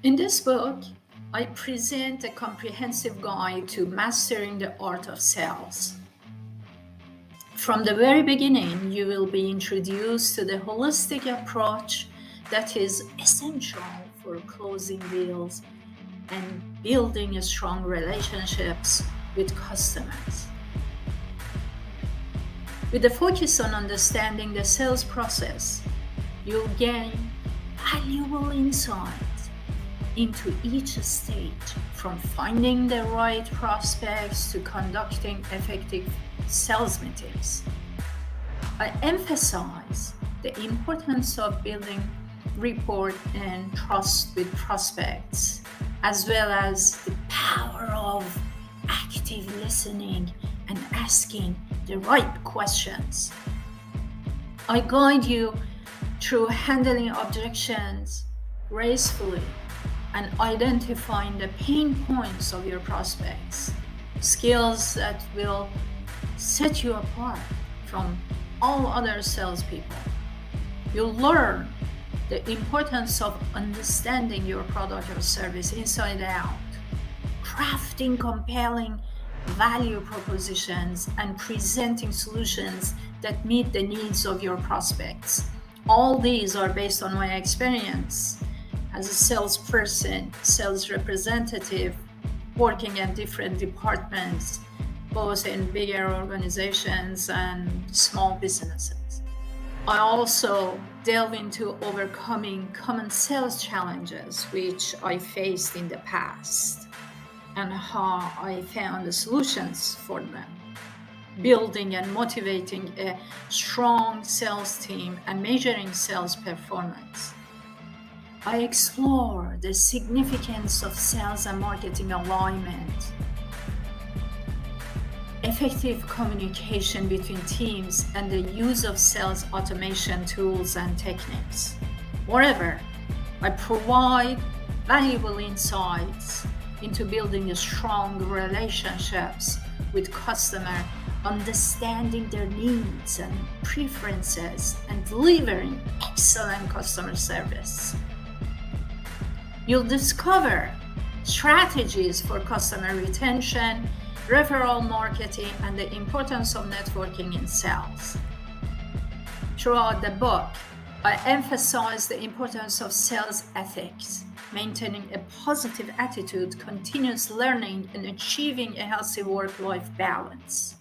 In this book, I present a comprehensive guide to mastering the art of sales. From the very beginning, you will be introduced to the holistic approach that is essential for closing deals and building strong relationships with customers. With a focus on understanding the sales process, you'll gain valuable insights into each stage, from finding the right prospects to conducting effective sales meetings. I emphasize the importance of building rapport and trust with prospects, as well as the power of active listening and asking the right questions. I guide you through handling objections gracefully and identifying the pain points of your prospects, skills that will set you apart from all other salespeople. You'll learn the importance of understanding your product or service inside out, crafting compelling value propositions, and presenting solutions that meet the needs of your prospects. All these are based on my experience as a salesperson, sales representative, working in different departments, both in bigger organizations and small businesses. I also delve into overcoming common sales challenges which I faced in the past and how I found the solutions for them, building and motivating a strong sales team and measuring sales performance. I explore the significance of sales and marketing alignment, effective communication between teams, and the use of sales automation tools and techniques. Moreover, I provide valuable insights into building strong relationships with customers, understanding their needs and preferences, and delivering excellent customer service. You'll discover strategies for customer retention, referral marketing, and the importance of networking in sales. Throughout the book, I emphasize the importance of sales ethics, maintaining a positive attitude, continuous learning, and achieving a healthy work-life balance.